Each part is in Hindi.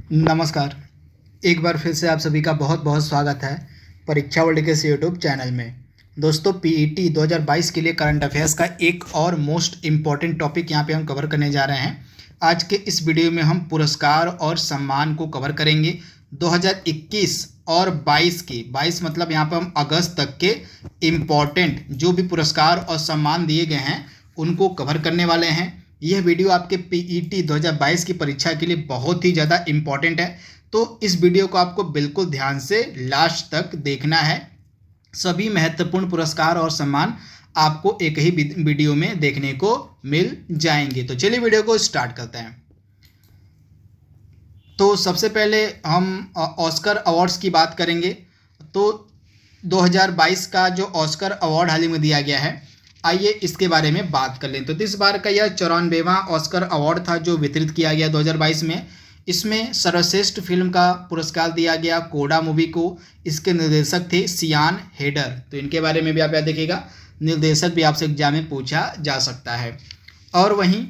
नमस्कार। एक बार फिर से आप सभी का बहुत बहुत स्वागत है परीक्षा वर्ल्ड के इस यूट्यूब चैनल में। दोस्तों, पीईटी 2022 के लिए करंट अफेयर्स का एक और मोस्ट इम्पॉर्टेंट टॉपिक यहाँ पे हम कवर करने जा रहे हैं। आज के इस वीडियो में हम पुरस्कार और सम्मान को कवर करेंगे 2021 और 22 की। 22 मतलब यहाँ पर हम अगस्त तक के इम्पॉर्टेंट जो भी पुरस्कार और सम्मान दिए गए हैं उनको कवर करने वाले हैं। यह वीडियो आपके पीईटी 2022 की परीक्षा के लिए बहुत ही ज़्यादा इम्पॉर्टेंट है, तो इस वीडियो को आपको बिल्कुल ध्यान से लास्ट तक देखना है। सभी महत्वपूर्ण पुरस्कार और सम्मान आपको एक ही वीडियो में देखने को मिल जाएंगे। तो चलिए वीडियो को स्टार्ट करते हैं। तो सबसे पहले हम ऑस्कर अवार्ड्स की बात करेंगे। तो 2022 का जो ऑस्कर अवार्ड हाल ही में दिया गया है, आइए इसके बारे में बात कर लें। तो इस बार का यह 94वां ऑस्कर अवार्ड था जो वितरित किया गया 2022 में। इसमें सर्वश्रेष्ठ फिल्म का पुरस्कार दिया गया कोडा मूवी को। इसके निर्देशक थे सियान हेडर। तो इनके बारे में भी आप याद देखिएगा, निर्देशक भी आपसे एग्जाम में पूछा जा सकता है। और वहीं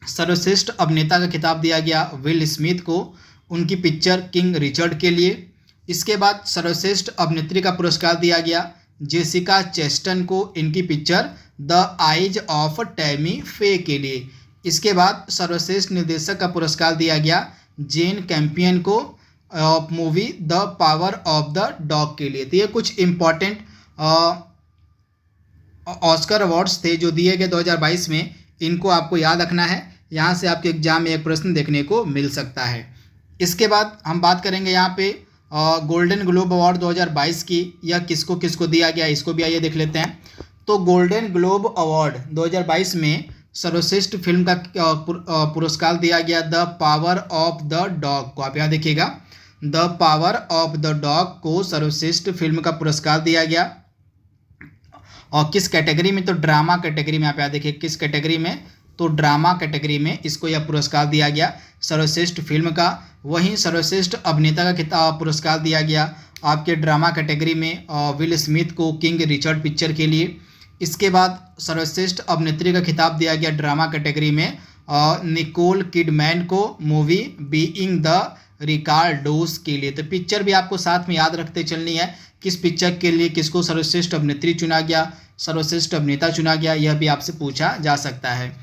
सर्वश्रेष्ठ अभिनेता का खिताब दिया गया विल स्मिथ को, उनकी पिक्चर किंग रिचर्ड के लिए। इसके बाद सर्वश्रेष्ठ अभिनेत्री का पुरस्कार दिया गया जेसिका चेस्टन को, इनकी picture the eyes of Tammy फे के लिए। इसके बाद सर्वश्रेष्ठ निर्देशक का पुरस्कार दिया गया जेन कैम्पियन को movie the power of the dog के लिए। तो ये कुछ इम्पॉर्टेंट ऑस्कर अवार्ड्स थे जो दिए गए 2022 में। इनको आपको याद रखना है, यहाँ से आपके एग्जाम में एक प्रश्न देखने को मिल सकता है। इसके बाद हम बात करेंगे यहाँ पे गोल्डन ग्लोब अवार्ड 2022 की। यह किसको किसको दिया गया, इसको भी आइए देख लेते हैं। तो गोल्डन ग्लोब अवार्ड 2022 में सर्वश्रेष्ठ फिल्म का पुरस्कार दिया गया the power of the dog को। आप यहाँ देखिएगा, the power of the dog को सर्वश्रेष्ठ फिल्म का पुरस्कार दिया गया। और किस कैटेगरी में? तो ड्रामा कैटेगरी में। आप यहाँ देखिए किस कैटेगरी में, तो ड्रामा कैटेगरी में इसको यह पुरस्कार दिया गया सर्वश्रेष्ठ फिल्म का। वहीं सर्वश्रेष्ठ अभिनेता का पुरस्कार दिया गया आपके ड्रामा कैटेगरी में विल स्मिथ को किंग रिचर्ड पिक्चर के लिए। इसके बाद सर्वश्रेष्ठ अभिनेत्री का खिताब दिया गया ड्रामा कैटेगरी में निकोल किडमैन को मूवी बीइंग द रिकार्डोस के लिए। तो पिक्चर भी आपको साथ में याद रखते चलनी है, किस पिक्चर के लिए किसको सर्वश्रेष्ठ अभिनेत्री चुना गया, सर्वश्रेष्ठ अभिनेता चुना गया, यह भी आपसे पूछा जा सकता है।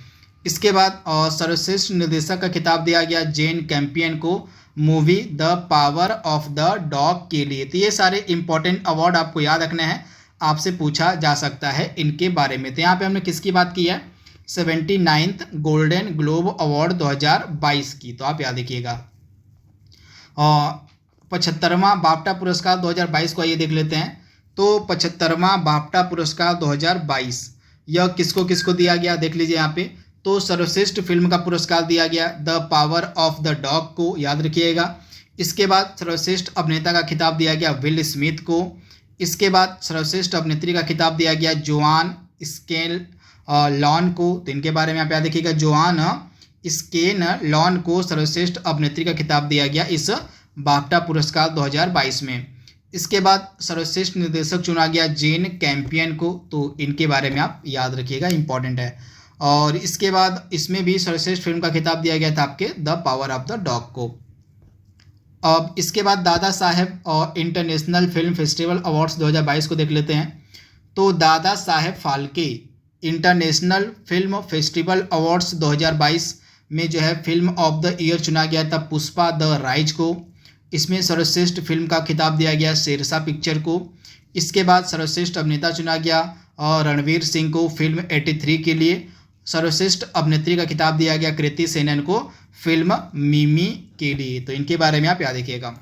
इसके बाद सर्वश्रेष्ठ निर्देशक का खिताब दिया गया जेन कैम्पियन को movie the power of the dog के लिए। तो ये सारे इंपॉर्टेंट अवार्ड आपको याद रखने हैं, आपसे पूछा जा सकता है इनके बारे में। तो यहाँ पे हमने किसकी बात की है? 79th गोल्डन ग्लोब अवार्ड 2022 की। तो आप याद रखिएगा। 75वां बाफ्टा पुरस्कार 2022 को आइए देख लेते हैं। तो 75वां बाफ्टा पुरस्कार 2022 यह किसको किसको दिया गया, देख लीजिए यहाँ पे। तो सर्वश्रेष्ठ फिल्म का पुरस्कार दिया गया the power of the dog को, याद रखिएगा। इसके बाद सर्वश्रेष्ठ अभिनेता का खिताब दिया गया विल स्मिथ को। इसके बाद सर्वश्रेष्ठ अभिनेत्री का खिताब दिया गया जोआन स्केन लॉन को। तो इनके बारे में आप याद रखिएगा, जोआन स्केन लॉन को सर्वश्रेष्ठ अभिनेत्री का खिताब दिया गया इस बाफ्टा पुरस्कार 2022 में। इसके बाद सर्वश्रेष्ठ निर्देशक चुना गया जेन कैम्पियन को। तो इनके बारे में आप याद रखिएगा, इंपॉर्टेंट है। और इसके बाद इसमें भी सर्वश्रेष्ठ फिल्म का खिताब दिया गया था आपके the power of the dog को। अब इसके बाद दादा साहेब और इंटरनेशनल फिल्म फेस्टिवल अवार्ड्स 2022 को देख लेते हैं। तो Dada Saheb Phalke international film festival awards 2022 में जो है फिल्म ऑफ द ईयर चुना गया था पुष्पा द राइज को। इसमें सर्वश्रेष्ठ फिल्म का खिताब दिया गया शेरशाह पिक्चर को। इसके बाद सर्वश्रेष्ठ अभिनेता चुना गया और रणवीर सिंह को फिल्म 83 के लिए। सर्वश्रेष्ठ अभिनेत्री का खिताब दिया गया कृति सेनन को फिल्म मिमी के लिए। तो इनके बारे में आप याद रखिएगा।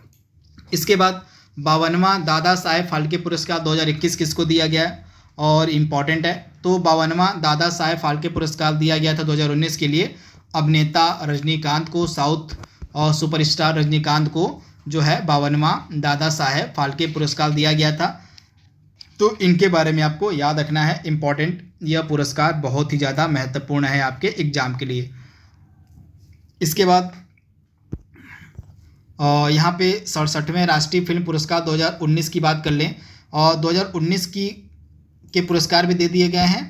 इसके बाद 52वां दादा साहेब फाल्के पुरस्कार 2021 किसको दिया गया है और इम्पॉर्टेंट है। तो 52वां दादा साहेब फाल्के पुरस्कार दिया गया था 2019 के लिए अभिनेता रजनीकांत को। साउथ और सुपरस्टार रजनीकांत को जो है 52वां दादा साहेब फाल्के पुरस्कार दिया गया था। तो इनके बारे में आपको याद रखना है, इम्पॉर्टेंट। यह पुरस्कार बहुत ही ज़्यादा महत्वपूर्ण है आपके एग्जाम के लिए। इसके बाद यहाँ पे 67वें राष्ट्रीय फिल्म पुरस्कार 2019 की बात कर लें। और 2019 के पुरस्कार भी दे दिए गए हैं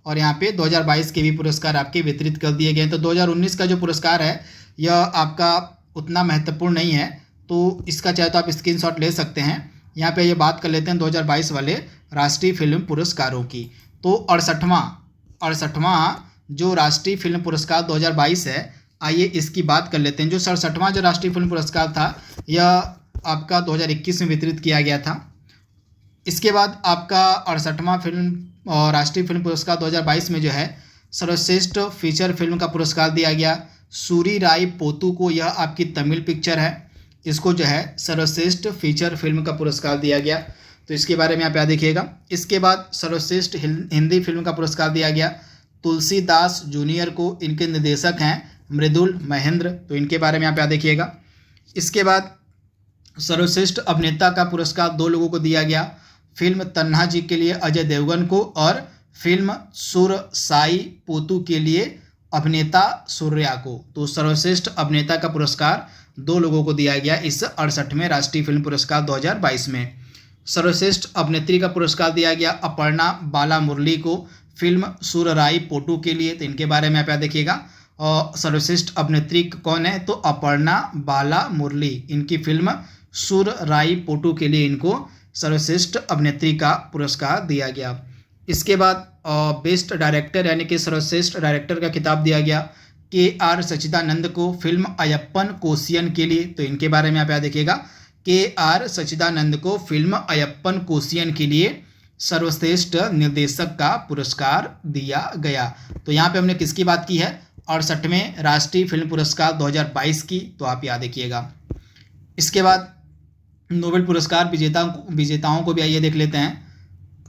और यहाँ पे 2022 के भी पुरस्कार आपके वितरित कर दिए गए हैं। तो 2019 का जो पुरस्कार है यह आपका उतना महत्वपूर्ण नहीं है, तो इसका चाहे तो आप स्क्रीनशॉट ले सकते हैं। यहाँ पे ये बात कर लेते हैं 2022 वाले राष्ट्रीय फिल्म पुरस्कारों की। तो 68वां जो राष्ट्रीय फिल्म पुरस्कार 2022 है, आइए इसकी बात कर लेते हैं। जो 67वां जो राष्ट्रीय फिल्म पुरस्कार था, यह आपका 2021 में वितरित किया गया था। इसके बाद आपका 68वां फिल्म और राष्ट्रीय फिल्म पुरस्कार 2022 में जो है सर्वश्रेष्ठ फीचर फिल्म का पुरस्कार दिया गया सूरी राई पोतू को। यह आपकी तमिल पिक्चर है, इसको जो है सर्वश्रेष्ठ फीचर फिल्म का पुरस्कार दिया गया, तो इसके बारे में आप याद रखिएगा। इसके बाद सर्वश्रेष्ठ हिंदी फिल्म का पुरस्कार दिया गया तुलसीदास जूनियर को। इनके निर्देशक हैं मृदुल महेंद्र, तो इनके बारे में आप याद रखिएगा। इसके बाद सर्वश्रेष्ठ अभिनेता का पुरस्कार 2 लोगों को दिया गया, फिल्म तन्हा जी के लिए अजय देवगन को और फिल्म सुर साई पोतू के लिए अभिनेता सूर्या को। तो सर्वश्रेष्ठ अभिनेता का पुरस्कार 2 लोगों को दिया गया इस 68वें राष्ट्रीय फिल्म पुरस्कार 2022 में। सर्वश्रेष्ठ अभिनेत्री का पुरस्कार दिया गया अपर्णा बाला मुरली को फिल्म सुरराई पोटू के लिए, तो इनके बारे में आप याद रखिएगा। और सर्वश्रेष्ठ अभिनेत्री कौन है, तो अपर्णा बाला मुरली, इनकी फिल्म सुरराई पोटू के लिए इनको सर्वश्रेष्ठ अभिनेत्री का पुरस्कार दिया गया। इसके बाद बेस्ट डायरेक्टर यानी कि सर्वश्रेष्ठ डायरेक्टर का खिताब दिया गया KR सच्चिदानंद को फिल्म अयप्पन कोशियन के लिए, तो इनके बारे में आप याद रखिएगा। KR सच्चिदानंद को फिल्म अयप्पन कोशियन के लिए सर्वश्रेष्ठ निर्देशक का पुरस्कार दिया गया। तो यहाँ पे हमने किसकी बात की है, 68वें राष्ट्रीय फिल्म पुरस्कार 2022 की, तो आप याद रखिएगा। इसके बाद नोबेल पुरस्कार विजेताओं को भी आइए देख लेते हैं,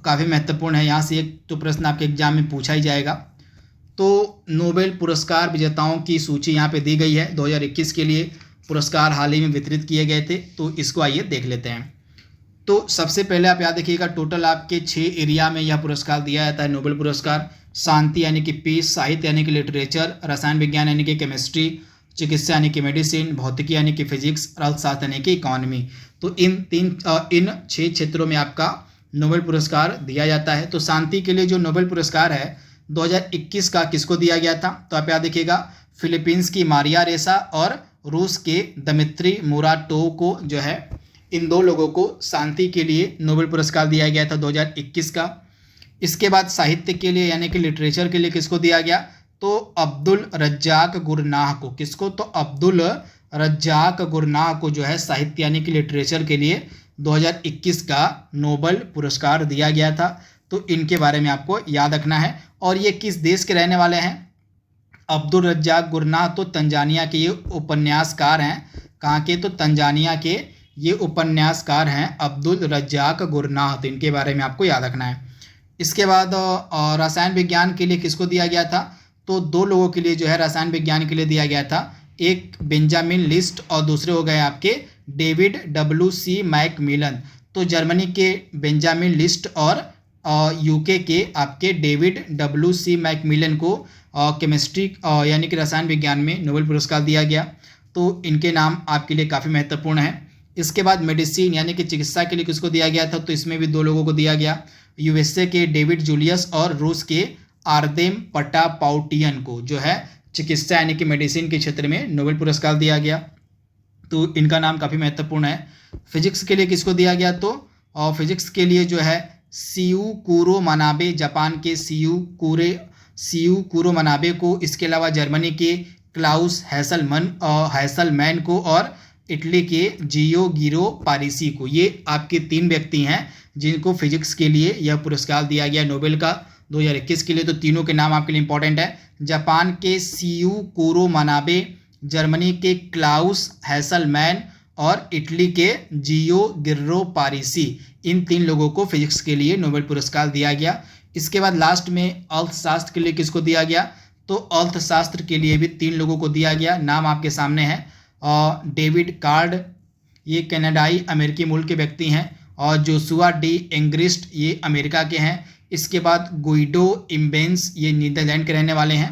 काफ़ी महत्वपूर्ण है। यहाँ से एक तो प्रश्न आपके एग्जाम में पूछा ही जाएगा। तो नोबेल पुरस्कार विजेताओं की सूची यहाँ पे दी गई है। 2021 के लिए पुरस्कार हाल ही में वितरित किए गए थे, तो इसको आइए देख लेते हैं। तो सबसे पहले आप याद रखिएगा, टोटल आपके 6 एरिया में यह पुरस्कार दिया जाता है नोबेल पुरस्कार। शांति यानी कि पीस, साहित्य यानी कि लिटरेचर, रसायन विज्ञान यानी कि केमिस्ट्री, चिकित्सा यानी कि मेडिसिन, भौतिकी यानी कि फिजिक्स, अर्थशास्त्र यानी कि इकोनॉमी। तो इन 6 क्षेत्रों में आपका नोबेल पुरस्कार दिया जाता है। तो शांति के लिए जो नोबेल पुरस्कार है 2021 का किसको दिया गया था, तो आप याद रखिएगा फिलीपींस की मारिया रेसा और रूस के दमित्री मुराटोव को जो है, इन 2 लोगों को शांति के लिए नोबेल पुरस्कार दिया गया था 2021 का। इसके बाद साहित्य के लिए यानी कि लिटरेचर के लिए किसको दिया गया, तो अब्दुल रज्जाक गुरनाह को। किसको, तो अब्दुल रज्जाक गुरनाह को जो है साहित्य यानी कि लिटरेचर के लिए 2021 का नोबेल पुरस्कार दिया गया था। तो इनके बारे में आपको याद रखना है। और ये किस देश के रहने वाले हैं, अब्दुल रज्जाक गुरनाह तो तंजानिया के ये उपन्यासकार हैं। कहाँ के, तो तंजानिया के ये उपन्यासकार हैं अब्दुल रज्जाक गुरनाह, तो इनके बारे में आपको याद रखना है। इसके बाद रसायन विज्ञान के लिए किसको दिया गया था, तो 2 लोगों के लिए जो है रसायन विज्ञान के लिए दिया गया था, एक बेंजामिन लिस्ट और दूसरे हो गए आपके डेविड WC मैकमिलन। तो जर्मनी के बेंजामिन लिस्ट और यूके के आपके डेविड WC मैकमिलन को केमिस्ट्री यानी कि रसायन विज्ञान में नोबेल पुरस्कार दिया गया। तो इनके नाम आपके लिए काफ़ी महत्वपूर्ण है। इसके बाद मेडिसिन यानी कि चिकित्सा के लिए किसको दिया गया था, तो इसमें भी 2 लोगों को दिया गया, USA के डेविड जूलियस और रूस के आर्देम पटापाउटियन को जो है चिकित्सा यानी कि मेडिसिन के क्षेत्र में नोबेल पुरस्कार दिया गया। तो इनका नाम काफ़ी महत्वपूर्ण है। फिजिक्स के लिए किसको दिया गया, तो फिजिक्स के लिए जो है सीयू कुरो मनाबे, जापान के सीयू कुरो मनाबे को, इसके अलावा जर्मनी के क्लाउस हैसलमैन को और इटली के जियो गिरो पारिसी को। ये आपके 3 व्यक्ति हैं जिनको फिजिक्स के लिए यह पुरस्कार दिया गया नोबेल का 2021 के लिए। तो तीनों के नाम आपके लिए इंपॉर्टेंट है, जापान के सीयू कुरो मनाबे, जर्मनी के क्लाउस हैसलमैन और इटली के जियो गिर्रो पारिसी। इन 3 लोगों को फिजिक्स के लिए नोबेल पुरस्कार दिया गया। इसके बाद लास्ट में अर्थशास्त्र के लिए किसको दिया गया, तो अर्थशास्त्र के लिए भी 3 लोगों को दिया गया। नाम आपके सामने है, डेविड कार्ड ये कनाडाई अमेरिकी मूल के व्यक्ति हैं और जोशुआ डी एंग्रिस्ट ये अमेरिका के हैं। इसके बाद गुइडो इम्बेंस ये नीदरलैंड के रहने वाले हैं।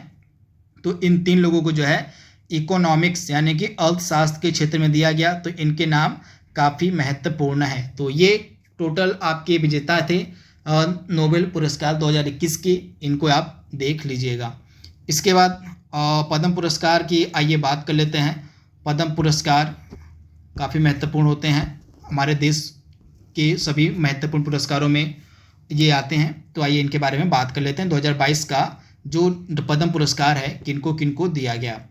तो इन 3 लोगों को जो है इकोनॉमिक्स यानी कि अर्थशास्त्र के क्षेत्र में दिया गया। तो इनके नाम काफ़ी महत्वपूर्ण है। तो ये टोटल आपके विजेता थे नोबेल पुरस्कार 2021 के, इनको आप देख लीजिएगा। इसके बाद पद्म पुरस्कार की आइए बात कर लेते हैं। पद्म पुरस्कार काफ़ी महत्वपूर्ण होते हैं, हमारे देश के सभी महत्वपूर्ण पुरस्कारों में ये आते हैं। तो आइए इनके बारे में बात कर लेते हैं। 2022 का जो पद्म पुरस्कार है किनको किनको दिया गया।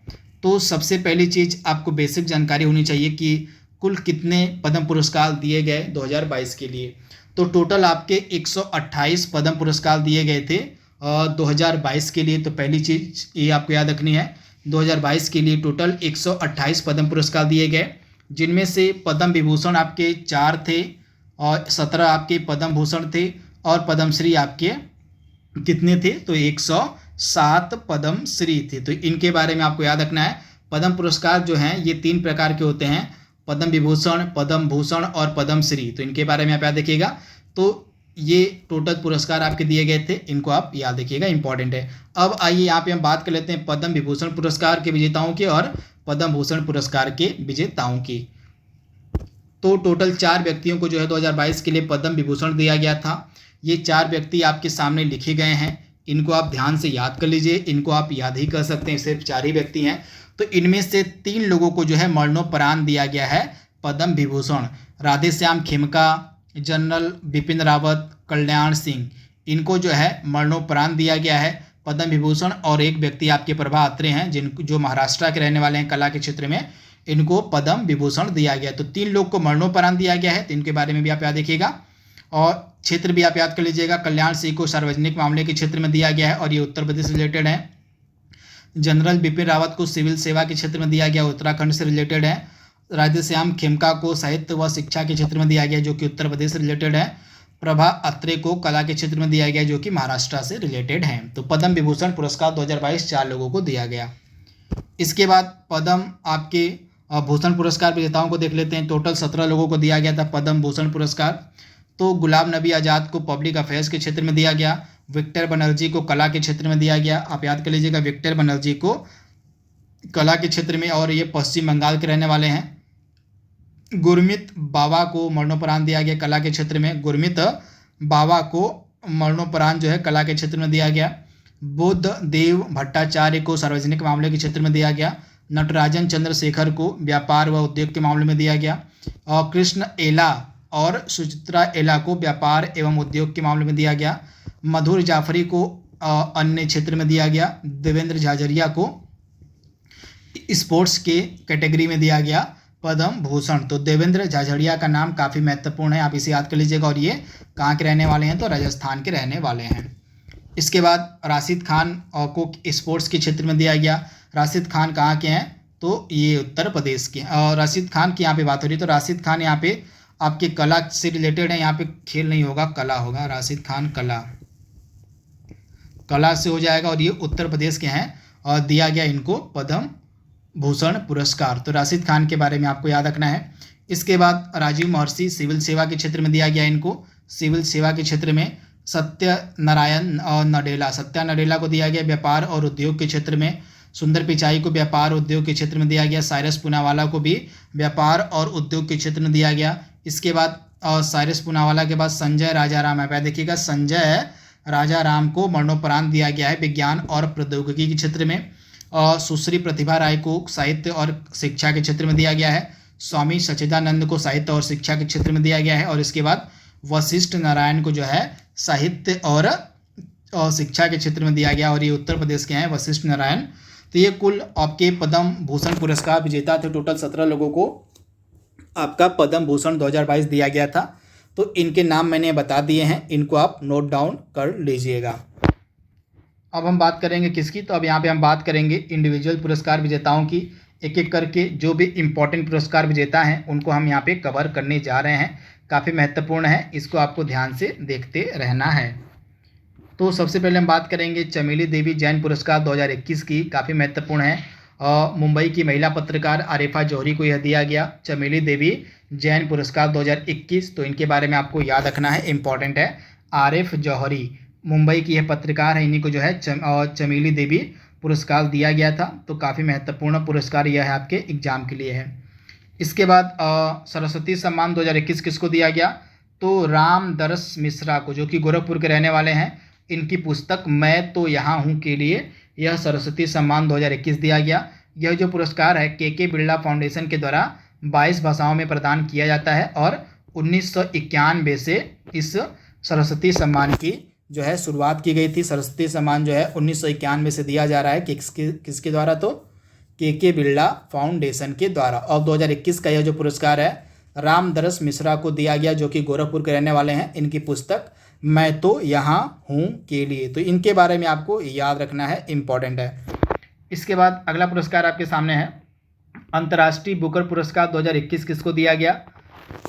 तो सबसे पहली चीज़ आपको बेसिक जानकारी होनी चाहिए कि कुल कितने पद्म पुरस्कार दिए गए 2022 के लिए। तो टोटल आपके 128 पद्म पुरस्कार दिए गए थे 2022 के लिए। तो पहली चीज़ ये आपको याद रखनी है, 2022 के लिए टोटल 128 पद्म पुरस्कार दिए गए, जिनमें से पद्म विभूषण आपके 4 थे और 17 आपके पद्म भूषण थे और पद्मश्री आपके कितने थे, तो 107 पद्मश्री थे। तो इनके बारे में आपको याद रखना है। पद्म पुरस्कार जो हैं ये 3 प्रकार के होते हैं, पद्म विभूषण, पद्म भूषण और पद्मश्री। तो इनके बारे में आप याद रखिएगा। तो ये टोटल पुरस्कार आपके दिए गए थे, इनको आप याद रखिएगा, इंपॉर्टेंट है। अब आइए यहाँ पे हम बात कर लेते हैं पद्म विभूषण पुरस्कार के विजेताओं की और पद्म भूषण पुरस्कार के विजेताओं की। तो टोटल 4 व्यक्तियों को जो है 2022 के लिए पद्म विभूषण दिया गया था। ये 4 व्यक्ति आपके सामने लिखे गए हैं, इनको आप ध्यान से याद कर लीजिए, इनको आप याद ही कर सकते हैं, सिर्फ 4 ही व्यक्ति हैं। तो इनमें से 3 लोगों को जो है मरणोपरांत दिया गया है पद्म विभूषण। राधेश्याम खेमका, जनरल बिपिन रावत, कल्याण सिंह, इनको जो है मरणोपरांत दिया गया है पद्म विभूषण। और एक व्यक्ति आपके प्रभा अत्रे हैं जो महाराष्ट्र के रहने वाले हैं, कला के क्षेत्र में, इनको पद्म विभूषण दिया गया। तो 3 लोग को मरणोपरांत दिया गया है, तो इनके बारे में भी आप याद रखिएगा और क्षेत्र भी आप याद कर लीजिएगा। कल्याण सिंह को सार्वजनिक मामले के क्षेत्र में दिया गया है और ये उत्तर प्रदेश से रिलेटेड है। जनरल बिपिन रावत को सिविल सेवा के क्षेत्र में दिया गया, उत्तराखंड से रिलेटेड है। राधेश्याम खेमका को साहित्य व शिक्षा के क्षेत्र में दिया गया, जो कि उत्तर प्रदेश से रिलेटेड है। प्रभा अत्रे को कला के क्षेत्र में दिया गया, जो कि महाराष्ट्र से रिलेटेड है। तो पद्म विभूषण पुरस्कार 2022 4 लोगों को दिया गया। इसके बाद पद्म आपके भूषण पुरस्कार विजेताओं को देख लेते हैं। टोटल 17 लोगों को दिया गया था पद्म भूषण पुरस्कार। तो गुलाम नबी आज़ाद को पब्लिक अफेयर्स के क्षेत्र में दिया गया, विक्टर बनर्जी को कला के क्षेत्र में दिया गया, आप याद कर लीजिएगा विक्टर बनर्जी को कला के क्षेत्र में, और ये पश्चिम बंगाल के रहने वाले हैं। गुरमीत बावा को मरणोपरांत दिया गया कला के क्षेत्र में, गुरमीत बावा को मरणोपरांत जो है कला के क्षेत्र में दिया गया। बुद्ध देव भट्टाचार्य को सार्वजनिक मामले के क्षेत्र में दिया गया। नटराजन चंद्रशेखर को व्यापार व उद्योग के मामले में दिया गया। और कृष्ण एला और सुचित्रा एला को व्यापार एवं उद्योग के मामले में दिया गया। मधुर जाफरी को अन्य क्षेत्र में दिया गया। देवेंद्र झाझरिया को स्पोर्ट्स के कैटेगरी में दिया गया पद्म भूषण। तो देवेंद्र झाझरिया का नाम काफ़ी महत्वपूर्ण है, आप इसे याद कर लीजिएगा। और ये कहाँ के रहने वाले हैं, तो राजस्थान के रहने वाले हैं। इसके बाद राशिद खान को स्पोर्ट्स के क्षेत्र में दिया गया। राशिद खान कहाँ के हैं, तो ये उत्तर प्रदेश के। और राशिद खान की यहाँ पे बात हो रही है, तो राशिद खान यहाँ पे आपके कला से रिलेटेड है, यहाँ पे खेल नहीं होगा, कला होगा। राशिद खान कला से हो जाएगा और ये उत्तर प्रदेश के हैं और दिया गया इनको पद्म भूषण पुरस्कार। तो राशिद खान के बारे में आपको याद रखना है। इसके बाद राजीव महर्षि सिविल सेवा के क्षेत्र में दिया गया इनको, सिविल सेवा के क्षेत्र में। सत्यनारायण नडेला को दिया गया व्यापार और उद्योग के क्षेत्र में। सुंदर पिचाई को व्यापार उद्योग के क्षेत्र में दिया गया। साइरस पूनावाला को भी व्यापार और उद्योग के क्षेत्र में दिया गया। इसके बाद साइरस पूनावाला के बाद संजय राजाराम है, देखिएगा संजय राजाराम को मरणोपरांत दिया गया है विज्ञान और प्रौद्योगिकी के क्षेत्र में। और सुश्री प्रतिभा राय को साहित्य और शिक्षा के क्षेत्र में दिया गया है। स्वामी सच्चिदानंद को साहित्य और शिक्षा के क्षेत्र में दिया गया है। और इसके बाद वशिष्ठ नारायण को जो है साहित्य और शिक्षा के क्षेत्र में दिया गया और ये उत्तर प्रदेश के हैं वशिष्ठ नारायण। तो ये कुल आपके पद्म भूषण पुरस्कार विजेता थे। टोटल 17 लोगों को आपका पद्म भूषण 2022 दिया गया था। तो इनके नाम मैंने बता दिए हैं, इनको आप नोट डाउन कर लीजिएगा। अब हम बात करेंगे किसकी, तो अब यहाँ पे हम बात करेंगे इंडिविजुअल पुरस्कार विजेताओं की। एक एक करके जो भी इम्पोर्टेंट पुरस्कार विजेता हैं उनको हम यहाँ पे कवर करने जा रहे हैं। काफ़ी महत्वपूर्ण है, इसको आपको ध्यान से देखते रहना है। तो सबसे पहले हम बात करेंगे चमेली देवी जैन पुरस्कार 2021 की, काफ़ी महत्वपूर्ण है। मुंबई की महिला पत्रकार आरिफा जौहरी को यह दिया गया चमेली देवी जैन पुरस्कार 2021। तो इनके बारे में आपको याद रखना है, इम्पॉर्टेंट है। आरिफ जौहरी मुंबई की यह पत्रकार है, इन्हीं को जो है चमेली देवी पुरस्कार दिया गया था। तो काफ़ी महत्वपूर्ण पुरस्कार यह है, आपके एग्जाम के लिए है। इसके बाद सरस्वती सम्मान 2021 किसको दिया गया, तो रामदरस मिश्रा को, जो कि गोरखपुर के रहने वाले हैं। इनकी पुस्तक मैं तो यहाँ हूँ के लिए यह सरस्वती सम्मान 2021 दिया गया। यह जो पुरस्कार है के बिरला फाउंडेशन के द्वारा 22 भाषाओं में प्रदान किया जाता है और 1991 से इस सरस्वती सम्मान की जो है शुरुआत की गई थी। सरस्वती सम्मान जो है 1991 से दिया जा रहा है किसके द्वारा, तो के बिरला फाउंडेशन के द्वारा। और 2021 का यह जो पुरस्कार है रामदरस मिश्रा को दिया गया, जो कि गोरखपुर के रहने वाले हैं। इनकी पुस्तक मैं तो यहाँ हूँ के लिए, तो इनके बारे में आपको याद रखना है, इम्पॉर्टेंट है। इसके बाद अगला पुरस्कार आपके सामने है अंतर्राष्ट्रीय बुकर पुरस्कार 2021 किसको दिया गया।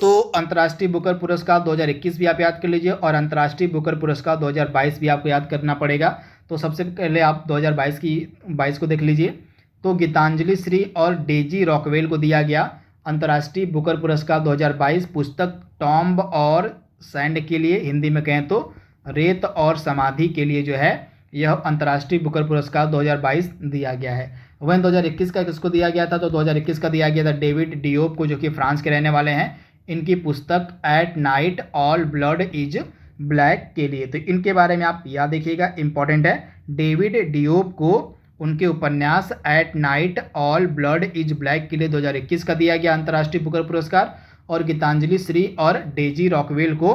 तो अंतर्राष्ट्रीय बुकर पुरस्कार 2021 भी आप याद कर लीजिए और अंतर्राष्ट्रीय बुकर पुरस्कार 2022 भी आपको याद करना पड़ेगा। तो सबसे पहले आप 2022 को देख लीजिए। तो गीतांजलि श्री और डेजी रॉकवेल को दिया गया अंतर्राष्ट्रीय बुकर पुरस्कार 2022 पुस्तक टॉम्ब और सैंड के लिए, हिंदी में कहें तो रेत और समाधि के लिए जो है यह अंतर्राष्ट्रीय बुकर पुरस्कार 2022 दिया गया है। वहीं 2021 का किसको दिया गया था, तो 2021 का दिया गया था डेविड डियोप को, जो कि फ्रांस के रहने वाले हैं। इनकी पुस्तक at night all blood is black के लिए, तो इनके बारे में आप याद देखिएगा, इंपॉर्टेंट है। डेविड डियोप को उनके उपन्यास at night all blood is black के लिए 2021 का दिया गया अंतर्राष्ट्रीय बुकर पुरस्कार। और गीतांजलि श्री और डेजी रॉकवेल को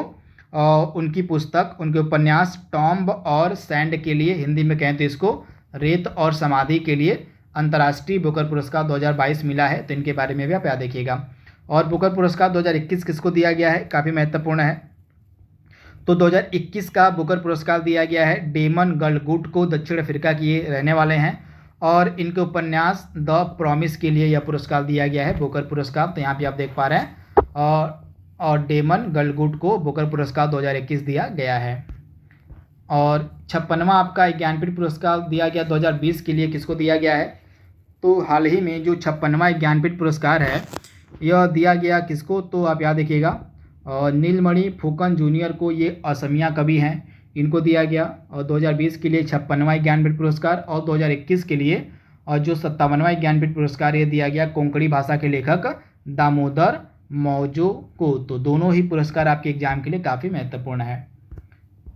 उनकी पुस्तक, उनके उपन्यास टॉम्ब और सैंड के लिए, हिंदी में कहें तो इसको रेत और समाधि के लिए अंतर्राष्ट्रीय बुकर पुरस्कार 2022 मिला है। तो इनके बारे में भी आप याद रखिएगा। और बुकर पुरस्कार 2021 किसको दिया गया है, काफ़ी महत्वपूर्ण है। तो 2021 का बुकर पुरस्कार दिया गया है डेमन गलगुट को, दक्षिण अफ्रीका के ये रहने वाले हैं। और इनके उपन्यास द प्रॉमिस के लिए यह पुरस्कार दिया गया है बुकर पुरस्कार, तो यहाँ पे आप देख पा रहे हैं। और डेमन गलगुट को बुकर पुरस्कार 2021 दिया गया है। और 56वां आपका ज्ञानपीठ पुरस्कार दिया गया 2020 के लिए, किसको दिया गया है, तो हाल ही में जो 56वां ज्ञानपीठ पुरस्कार है यह दिया गया किसको, तो आप याद रखिएगा नीलमणि फुकन जूनियर को, ये असमिया कवि हैं, इनको दिया गया। और 2020 के लिए 56वां ज्ञानपीठ पुरस्कार। और 2021 के लिए और जो 57वां ज्ञानपीठ पुरस्कार ये दिया गया कोंकणी भाषा के लेखक दामोदर मौजो को। तो दोनों ही पुरस्कार आपके एग्जाम के लिए काफ़ी महत्वपूर्ण है।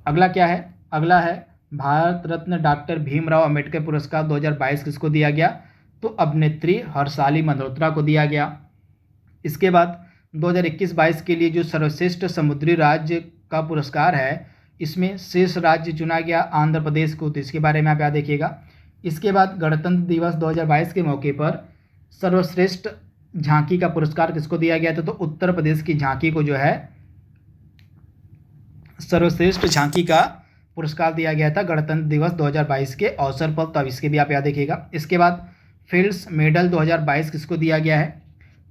अगला क्या है, अगला है भारत रत्न डॉक्टर भीमराव अंबेडकर पुरस्कार 2022 किसको दिया गया, तो अभिनेत्री हर्षाली मल्होत्रा को दिया गया। इसके बाद 2021-22 के लिए जो सर्वश्रेष्ठ समुद्री राज्य का पुरस्कार है, इसमें शेष राज्य चुना गया आंध्र प्रदेश को, तो इसके बारे में आप याद देखिएगा। इसके बाद गणतंत्र दिवस 2022 के मौके पर सर्वश्रेष्ठ झांकी का पुरस्कार किसको दिया गया था, तो उत्तर प्रदेश की झांकी को जो है सर्वश्रेष्ठ झांकी का पुरस्कार दिया गया था गणतंत्र दिवस 2022 के अवसर पर, तो इसके भी आप याद देखिएगा। इसके बाद फील्ड्स मेडल 2022 किसको दिया गया है,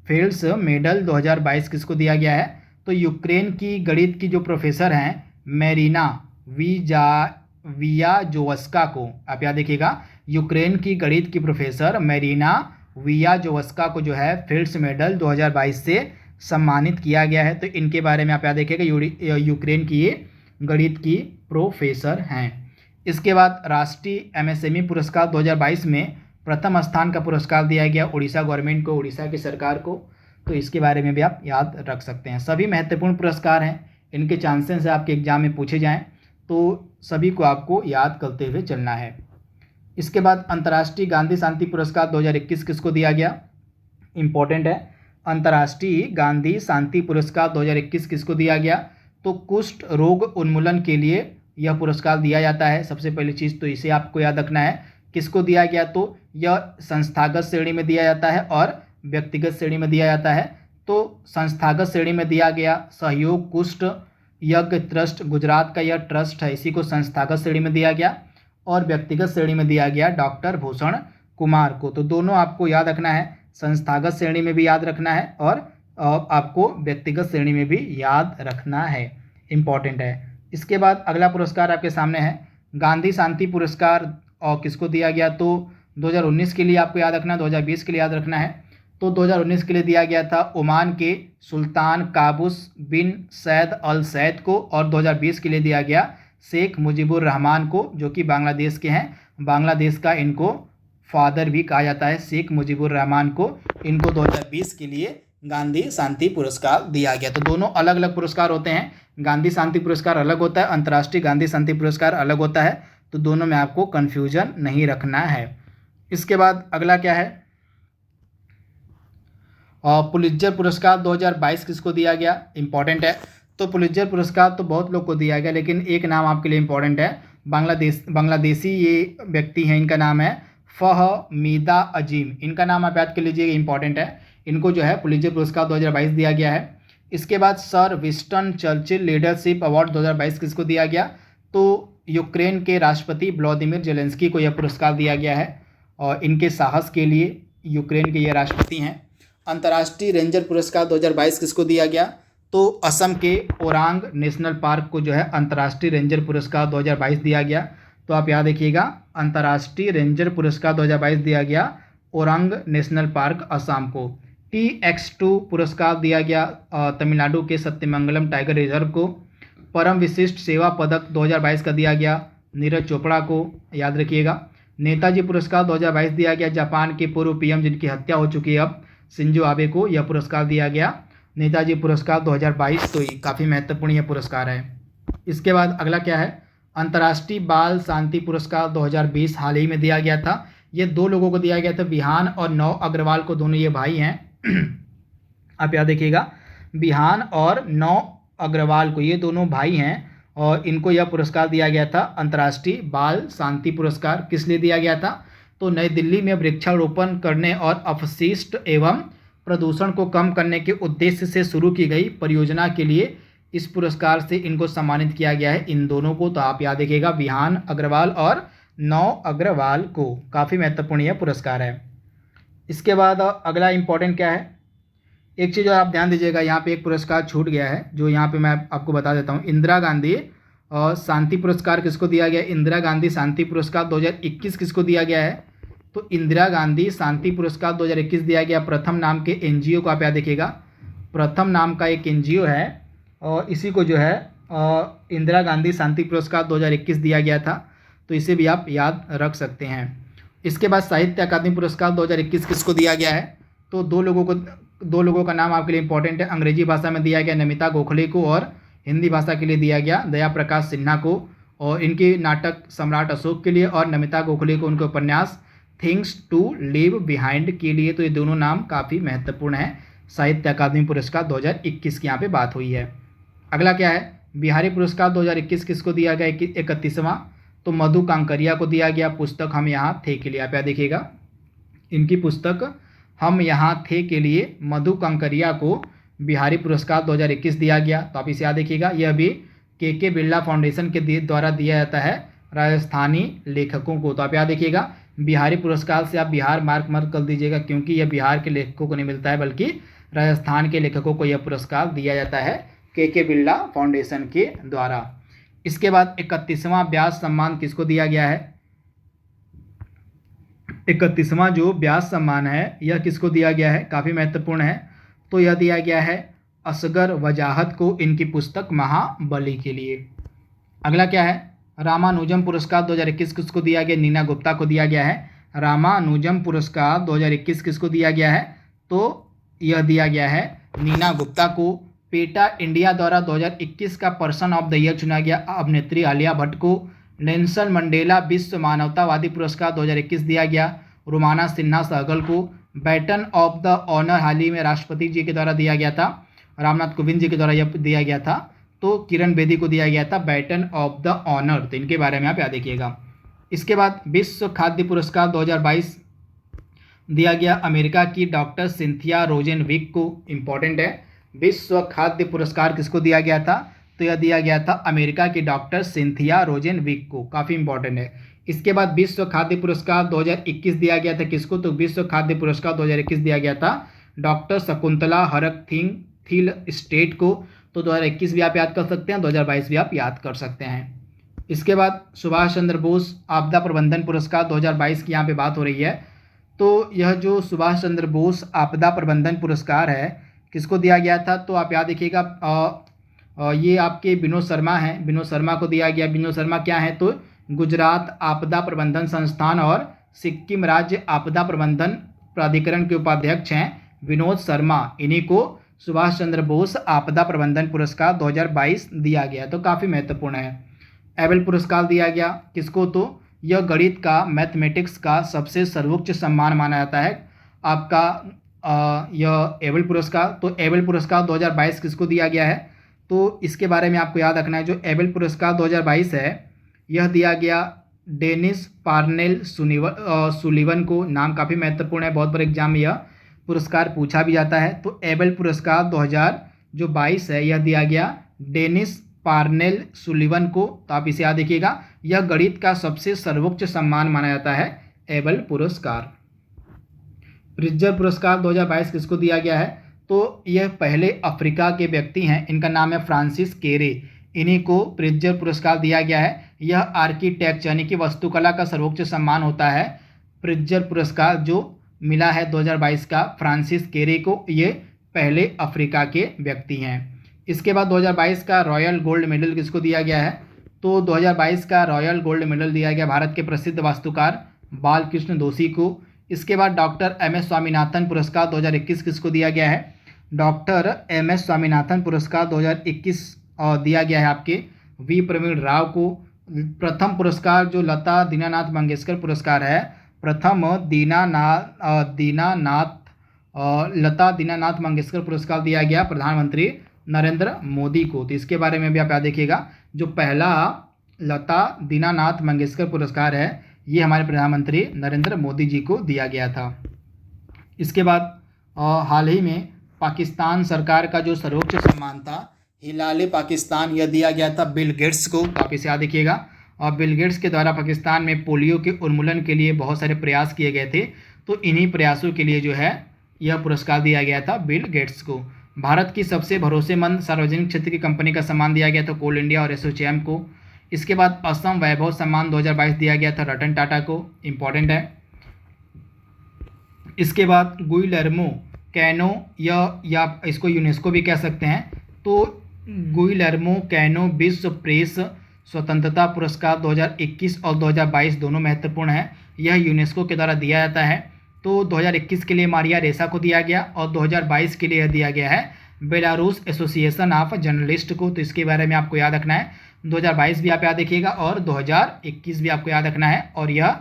फील्ड्स मेडल 2022 किसको दिया गया है, तो यूक्रेन की गणित की जो प्रोफेसर हैं मेरिना वियाजोवस्का को, आप याद देखिएगा, यूक्रेन की गणित की प्रोफेसर मेरिना वियाजोवस्का को जो है फील्ड्स मेडल 2022 से सम्मानित किया गया है। तो इनके बारे में आप याद देखिएगा, यूक्रेन की ये गणित की प्रोफेसर हैं। इसके बाद राष्ट्रीय एमएसएमई पुरस्कार 2022 में प्रथम स्थान का पुरस्कार दिया गया उड़ीसा गवर्नमेंट को, उड़ीसा की सरकार को, तो इसके बारे में भी आप याद रख सकते हैं। सभी महत्वपूर्ण पुरस्कार हैं, इनके चांसेस है आपके एग्जाम में पूछे जाएं, तो सभी को आपको याद करते हुए चलना है। इसके बाद अंतर्राष्ट्रीय गांधी शांति पुरस्कार 2021 किसको दिया गया, इंपॉर्टेंट है। अंतर्राष्ट्रीय गांधी शांति पुरस्कार 2021 किसको दिया गया, तो कुष्ठ रोग उन्मूलन के लिए यह पुरस्कार दिया जाता है। सबसे पहली चीज़ तो इसे आपको याद रखना है, किसको दिया गया, तो यह संस्थागत श्रेणी में दिया जाता है और व्यक्तिगत श्रेणी में दिया जाता है। तो संस्थागत श्रेणी में दिया गया सहयोग कुष्ठ यज्ञ ट्रस्ट, गुजरात का यह ट्रस्ट है, इसी को संस्थागत श्रेणी में दिया गया। और व्यक्तिगत श्रेणी में दिया गया डॉक्टर भूषण कुमार को। तो दोनों आपको याद रखना है, संस्थागत श्रेणी में भी याद रखना है और आपको व्यक्तिगत श्रेणी में भी याद रखना है, इम्पॉर्टेंट है। इसके बाद अगला पुरस्कार आपके सामने है गांधी शांति पुरस्कार, और किसको दिया गया, तो 2019 के लिए आपको याद रखना है, 2020 के लिए याद रखना है। तो 2019 के लिए दिया गया था ओमान के सुल्तान काबूस बिन सैद अल सैद को, और 2020 के लिए दिया गया शेख मुजीबुर रहमान को, जो कि बांग्लादेश के हैं। बांग्लादेश का इनको फादर भी कहा जाता है, शेख मुजीबुर रहमान को। इनको 2020 के लिए गांधी शांति पुरस्कार दिया गया। तो दोनों अलग अलग पुरस्कार होते हैं, गांधी शांति पुरस्कार अलग होता है, अंतर्राष्ट्रीय गांधी शांति पुरस्कार अलग होता है। तो दोनों में आपको कन्फ्यूजन नहीं रखना है। इसके बाद अगला क्या है, और पुलित्जर पुरस्कार 2022 किसको दिया गया, इंपॉर्टेंट है। तो पुलित्जर पुरस्कार तो बहुत लोग को दिया गया, लेकिन एक नाम आपके लिए इंपॉर्टेंट है, बांग्लादेशी ये व्यक्ति हैं, इनका नाम है फहमीदा अजीम। इनका नाम आप याद कर लीजिए, इंपॉर्टेंट है। इनको जो है पुलित्जर पुरस्कार 2022 दिया गया है। इसके बाद sir Winston Churchill leadership award 2022 किसको दिया गया, तो यूक्रेन के राष्ट्रपति व्लादिमीर जेलेंस्की को यह पुरस्कार दिया गया है, और इनके साहस के लिए यूक्रेन के ये राष्ट्रपति हैं। अंतर्राष्ट्रीय रेंजर पुरस्कार 2022 किसको दिया गया, तो असम के ओरांग नेशनल पार्क को जो है अंतर्राष्ट्रीय रेंजर पुरस्कार 2022 दिया गया। तो आप याद रखिएगा, अंतर्राष्ट्रीय रेंजर पुरस्कार 2022 दिया गया ओरांग नेशनल पार्क असम को। TX2 पुरस्कार दिया गया तमिलनाडु के सत्यमंगलम टाइगर रिजर्व को। परम विशिष्ट सेवा पदक 2022 का दिया गया नीरज चोपड़ा को, याद रखिएगा। नेताजी पुरस्कार 2022 दिया गया जापान के पूर्व PM जिनकी हत्या हो चुकी है अब, शिंजो आबे को यह पुरस्कार दिया गया नेताजी पुरस्कार 2022। तो काफ़ी महत्वपूर्ण यह पुरस्कार है। इसके बाद अगला क्या है, अंतर्राष्ट्रीय बाल शांति पुरस्कार 2020 हाल ही में दिया गया था। ये 2 लोगों को दिया गया था, विहान और नव अग्रवाल को, दोनों ये भाई हैं। आप याद देखिएगा, विहान और नव अग्रवाल को, ये दोनों भाई हैं, और इनको यह पुरस्कार दिया गया था अंतर्राष्ट्रीय बाल शांति पुरस्कार। किस लिए दिया गया था, तो नई दिल्ली में वृक्षारोपण करने और अपशिष्ट एवं प्रदूषण को कम करने के उद्देश्य से शुरू की गई परियोजना के लिए इस पुरस्कार से इनको सम्मानित किया गया है, इन दोनों को। तो आप याद रखिएगा, विहान अग्रवाल और नव अग्रवाल को। काफ़ी महत्वपूर्ण यह पुरस्कार है। इसके बाद अगला इंपॉर्टेंट क्या है, एक चीज़ और आप ध्यान दीजिएगा, यहाँ पे एक पुरस्कार छूट गया है, जो यहाँ पे मैं आपको बता देता हूँ। इंदिरा गांधी शांति पुरस्कार किसको दिया गया, इंदिरा गांधी शांति पुरस्कार 2021 किसको दिया गया है, तो इंदिरा गांधी शांति पुरस्कार 2021 दिया गया प्रथम नाम के NGO को। आप याद देखिएगा, प्रथम नाम का एक NGO है, और इसी को जो है इंदिरा गांधी शांति पुरस्कार 2021 दिया गया था। तो इसे भी आप याद रख सकते हैं। इसके बाद साहित्य अकादमी पुरस्कार 2021 किसको दिया गया है, तो दो लोगों का नाम आपके लिए इंपॉर्टेंट है। अंग्रेजी भाषा में दिया गया नमिता गोखले को, और हिंदी भाषा के लिए दिया गया दया प्रकाश सिन्हा को, और इनके नाटक सम्राट अशोक के लिए, और नमिता गोखले को उनके उपन्यास थिंग्स टू लीव बिहाइंड के लिए। तो ये दोनों नाम काफ़ी महत्वपूर्ण हैं। साहित्य अकादमी पुरस्कार 2021 की यहाँ पे बात हुई है। अगला क्या है, बिहारी पुरस्कार 2021 किसको दिया गया, 31वां, तो मधु कांकरिया को दिया गया पुस्तक हम यहाँ थे के लिए। आप याद देखिएगा, इनकी पुस्तक हम यहाँ थे के लिए मधु कांकरिया को बिहारी पुरस्कार 2021 दिया गया। तो आप इसे याद देखिएगा, यह भी के बिरला फाउंडेशन के द्वारा दिया जाता है राजस्थानी लेखकों को। तो आप याद देखिएगा, बिहारी पुरस्कार से आप बिहार मार्क मत कर दीजिएगा, क्योंकि यह बिहार के लेखकों को नहीं मिलता है, बल्कि राजस्थान के लेखकों को यह पुरस्कार दिया जाता है के बिरला फाउंडेशन के द्वारा। इसके बाद 31वां व्यास सम्मान किसको दिया गया है, 31वां जो व्यास सम्मान है यह किसको दिया गया है, काफ़ी महत्वपूर्ण है। तो यह दिया गया है असगर वजाहत को, इनकी पुस्तक महाबली के लिए। अगला क्या है, रामानुजम पुरस्कार 2021 किसको दिया गया, नीना गुप्ता को दिया गया है। रामानुजम पुरस्कार 2021 किसको दिया गया है, तो यह दिया गया है नीना गुप्ता को। पेटा इंडिया द्वारा 2021 का पर्सन ऑफ द ईयर चुना गया अभिनेत्री आलिया भट्ट को। नेल्सन मंडेला विश्व मानवतावादी पुरस्कार 2021 दिया गया रुमाना सिन्हा सहगल को। बैटन ऑफ द ऑनर हाल ही में राष्ट्रपति जी के द्वारा दिया गया था, रामनाथ कोविंद जी के द्वारा यह दिया गया था, तो किरण बेदी को दिया गया था बैटन ऑफ द ऑनर। तो इनके बारे में आप याद रखिएगा। इसके बाद विश्व खाद्य पुरस्कार 2022 दिया गया अमेरिका की डॉक्टर सिंथिया रोजेनविक को, इंपॉर्टेंट है। विश्व खाद्य पुरस्कार किसको दिया गया था, तो यह दिया गया था अमेरिका की डॉक्टर सिंथिया रोजेनविक को, काफ़ी इंपॉर्टेंट है। इसके बाद विश्व खाद्य पुरस्कार 2021 दिया गया था किसको, तो विश्व खाद्य पुरस्कार 2021 दिया गया था डॉक्टर शकुंतला हरकथिल स्टेट को। तो 2021 भी आप याद कर सकते हैं, 2022 भी आप याद कर सकते हैं। इसके बाद सुभाष चंद्र बोस आपदा प्रबंधन पुरस्कार 2022 की यहाँ पे बात हो रही है। तो यह जो सुभाष चंद्र बोस आपदा प्रबंधन पुरस्कार है किसको दिया गया था, तो आप याद रखिएगा ये आपके विनोद शर्मा हैं, विनोद शर्मा को दिया गया। विनोद शर्मा क्या है, तो गुजरात आपदा प्रबंधन संस्थान और सिक्किम राज्य आपदा प्रबंधन प्राधिकरण के उपाध्यक्ष हैं विनोद शर्मा। इन्हीं को सुभाष चंद्र बोस आपदा प्रबंधन पुरस्कार 2022 दिया गया, तो काफ़ी महत्वपूर्ण है। एबल पुरस्कार दिया गया किसको, तो यह गणित का मैथमेटिक्स का सबसे सर्वोच्च सम्मान माना जाता है। आपका यह एबल पुरस्कार। तो एबल पुरस्कार 2022 किसको दिया गया है, तो इसके बारे में आपको याद रखना है। जो एबल पुरस्कार 2022 है यह दिया गया डेनिस पार्नेल सुलिवन को। नाम काफ़ी महत्वपूर्ण है, बहुत बार एग्जाम में यह पुरस्कार पूछा भी जाता है। तो एबल पुरस्कार 2022 है यह दिया गया डेनिस पार्नेल सुलिवन को। तो आप इसे याद रखिएगा, यह गणित का सबसे सर्वोच्च सम्मान माना जाता है एबल पुरस्कार। प्रिट्जर पुरस्कार 2022 किसको दिया गया है, तो यह पहले अफ्रीका के व्यक्ति हैं, इनका नाम है फ्रांसिस केरे, इन्हीं को प्रिट्जर पुरस्कार दिया गया है। यह आर्किटेक्ट यानी कि वास्तुकला का सर्वोच्च सम्मान होता है। प्रिट्जर पुरस्कार जो मिला है 2022 का फ्रांसिस केरे को, ये पहले अफ्रीका के व्यक्ति हैं। इसके बाद 2022 का रॉयल गोल्ड मेडल किसको दिया गया है, तो 2022 का रॉयल गोल्ड मेडल दिया गया भारत के प्रसिद्ध वास्तुकार बालकृष्ण दोषी को। इसके बाद डॉक्टर एम.एस. स्वामीनाथन पुरस्कार 2021 किसको दिया गया है, डॉक्टर एम.एस. स्वामीनाथन पुरस्कार 2021 दिया गया है आपके वी प्रवीण राव को। प्रथम पुरस्कार जो लता दीनानाथ मंगेशकर पुरस्कार है, प्रथम लता दीनानाथ मंगेशकर पुरस्कार दिया गया प्रधानमंत्री नरेंद्र मोदी को। तो इसके बारे में भी आप याद रखिएगा, जो पहला लता दीनानाथ मंगेशकर पुरस्कार है ये हमारे प्रधानमंत्री नरेंद्र मोदी जी को दिया गया था। इसके बाद हाल ही में पाकिस्तान सरकार का जो सर्वोच्च सम्मान था हिलाल पाकिस्तान, यह दिया गया था बिल गेट्स को। आप इसे याद रखिएगा। और बिल गेट्स के द्वारा पाकिस्तान में पोलियो के उन्मूलन के लिए बहुत सारे प्रयास किए गए थे, तो इन्हीं प्रयासों के लिए जो है यह पुरस्कार दिया गया था बिल गेट्स को। भारत की सबसे भरोसेमंद सार्वजनिक क्षेत्र की कंपनी का सम्मान दिया गया था कोल इंडिया और एसोचैम को। इसके बाद असम वैभव सम्मान 2022 दिया गया था रतन टाटा को, इम्पॉर्टेंट है। इसके बाद गुइलेर्मो कैनो, या इसको यूनेस्को भी कह सकते हैं, तो गुइलेर्मो कैनो विश्व प्रेस स्वतंत्रता पुरस्कार 2021 और 2022 दोनों महत्वपूर्ण है। यह यूनेस्को के द्वारा दिया जाता है। तो 2021 के लिए मारिया रेसा को दिया गया और 2022 के लिए यह दिया गया है बेलारूस एसोसिएशन ऑफ जर्नलिस्ट को। तो इसके बारे में आपको याद रखना है, 2022 भी आप याद रखिएगा और 2021 भी आपको याद रखना है, और यह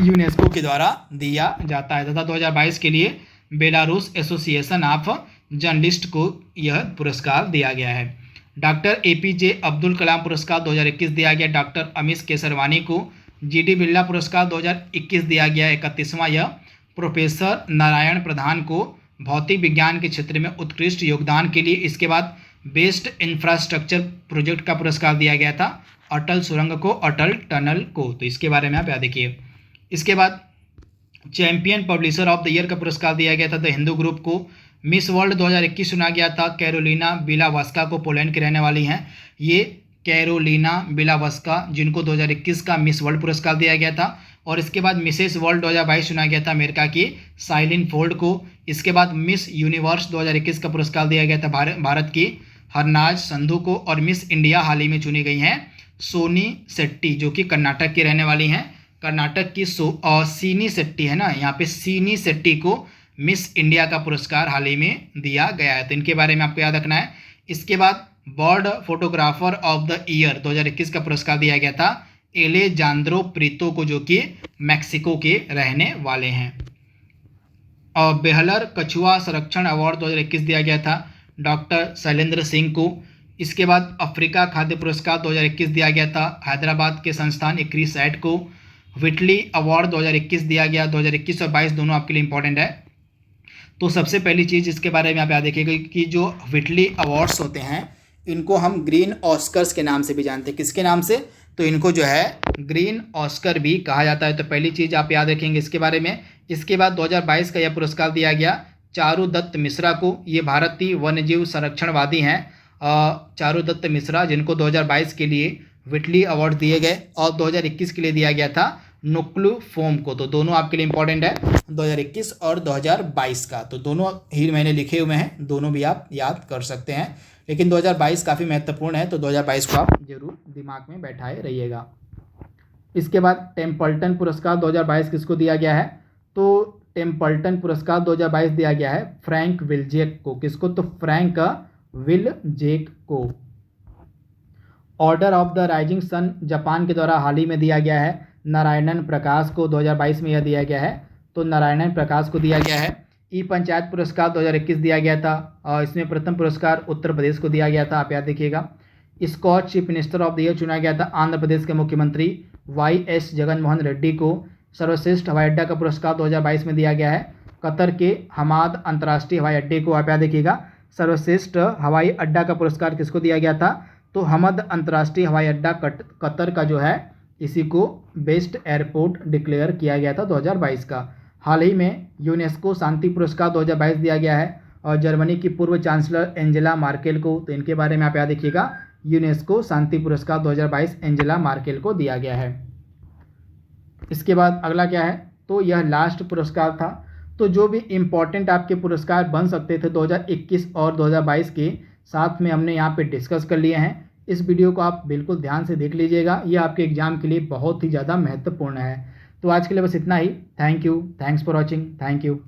यूनेस्को के द्वारा दिया जाता है तथा 2022 के लिए बेलारूस एसोसिएशन ऑफ जर्नलिस्ट को यह पुरस्कार दिया गया है। डॉक्टर एपीजे अब्दुल कलाम पुरस्कार 2021 दिया गया डॉक्टर अमीश केसरवानी को। जीडी बिरला पुरस्कार 2021 दिया गया 31वां, यह प्रोफेसर नारायण प्रधान को भौतिक विज्ञान के क्षेत्र में उत्कृष्ट योगदान के लिए। इसके बाद बेस्ट इंफ्रास्ट्रक्चर प्रोजेक्ट का पुरस्कार दिया गया था अटल सुरंग को, अटल टनल को। तो इसके बारे में आप याद रखिए। इसके बाद champion publisher of the year का पुरस्कार दिया गया था द हिंदू ग्रुप को। मिस वर्ल्ड 2021 चुना गया था कैरोलिना बिलावस्का को, पोलैंड की रहने वाली हैं ये कैरोलिना बिलावस्का, जिनको 2021 का मिस वर्ल्ड पुरस्कार दिया गया था। और इसके बाद मिसेस वर्ल्ड 2022 चुना गया था अमेरिका की साइलिन फोर्ड को। इसके बाद मिस यूनिवर्स 2021 का पुरस्कार दिया गया था भारत की हरनाज संधू को। और मिस इंडिया हाल ही में चुनी गई हैं सोनी शेट्टी, जो कि कर्नाटक की रहने वाली हैं। कर्नाटक की सीनी शेट्टी है ना, यहाँ पे सीनी शेट्टी को मिस इंडिया का पुरस्कार हाल ही में दिया गया है। तो इनके बारे में आपको याद रखना है। इसके बाद bird photographer of the year 2021 का पुरस्कार दिया गया था एलेजांद्रो प्रीतो को, जो कि मैक्सिको के रहने वाले हैं। और बेहलर कछुआ संरक्षण अवार्ड 2021 दिया गया था डॉक्टर शैलेंद्र सिंह को। इसके बाद अफ्रीका खाद्य पुरस्कार 2021 दिया गया था हैदराबाद के संस्थान इक्रिस एट को। विटली अवार्ड 2021 दिया गया, 2021 और 22 दोनों आपके लिए इंपॉर्टेंट है। तो सबसे पहली चीज़ इसके बारे में आप याद रखिएगा कि जो विटली अवार्ड्स होते हैं इनको हम ग्रीन ऑस्कर्स के नाम से भी जानते हैं। किसके नाम से, तो इनको जो है ग्रीन ऑस्कर भी कहा जाता है। तो पहली चीज़ आप याद रखेंगे इसके बारे में। इसके बाद 2022 का यह पुरस्कार दिया गया चारुदत्त मिश्रा को। ये भारतीय वन्यजीव संरक्षणवादी हैं चारुदत्त मिश्रा, जिनको 2022 के लिए विटली अवार्ड दिए गए और 2021 के लिए दिया गया था नुक्लू फोम को। तो दोनों आपके लिए इंपॉर्टेंट है 2021 और 2022 का। तो दोनों ही मैंने लिखे हुए हैं, दोनों भी आप याद कर सकते हैं, लेकिन 2022 काफ़ी महत्वपूर्ण है, तो 2022 को आप जरूर दिमाग में बैठाए रहिएगा। इसके बाद टेम्पल्टन पुरस्कार 2022 किसको दिया गया है, तो टेम्पल्टन पुरस्कार 2022 दिया गया है फ्रैंक विलजेक को। किसको, तो फ्रैंक विलजेक को। Order of the rising sun Japan के द्वारा हाल ही में दिया गया है नारायणन प्रकाश को। 2022 में यह दिया गया है तो नारायण प्रकाश को दिया गया है। ई पंचायत पुरस्कार 2021 दिया गया था और इसमें प्रथम पुरस्कार उत्तर प्रदेश को दिया गया था, आप याद देखिएगा। Skoch chief minister of the year चुना गया था आंध्र प्रदेश के मुख्यमंत्री YS जगनमोहन रेड्डी को। सर्वश्रेष्ठ हवाई अड्डा का पुरस्कार 2022 में दिया गया है कतर के हमाद अंतर्राष्ट्रीय हवाई अड्डे को, आप याद देखिएगा। सर्वश्रेष्ठ हवाई अड्डा का पुरस्कार किसको दिया गया था, तो हमद अंतर्राष्ट्रीय हवाई अड्डा कतर का जो है इसी को बेस्ट एयरपोर्ट डिक्लेयर किया गया था 2022 का। हाल ही में यूनेस्को शांति पुरस्कार 2022 दिया गया है और जर्मनी की पूर्व चांसलर एंजेला मार्केल को, तो इनके बारे में आप याद देखिएगा। यूनेस्को शांति पुरस्कार 2022 एंजेला मार्केल को दिया गया है। इसके बाद अगला क्या है, तो यह लास्ट पुरस्कार था। तो जो भी इम्पोर्टेंट आपके पुरस्कार बन सकते थे 2021 और 2022 के साथ में हमने यहाँ पे डिस्कस कर लिए हैं। इस वीडियो को आप बिल्कुल ध्यान से देख लीजिएगा, ये आपके एग्जाम के लिए बहुत ही ज़्यादा महत्वपूर्ण है। तो आज के लिए बस इतना ही। Thank you, thanks for watching, thank you.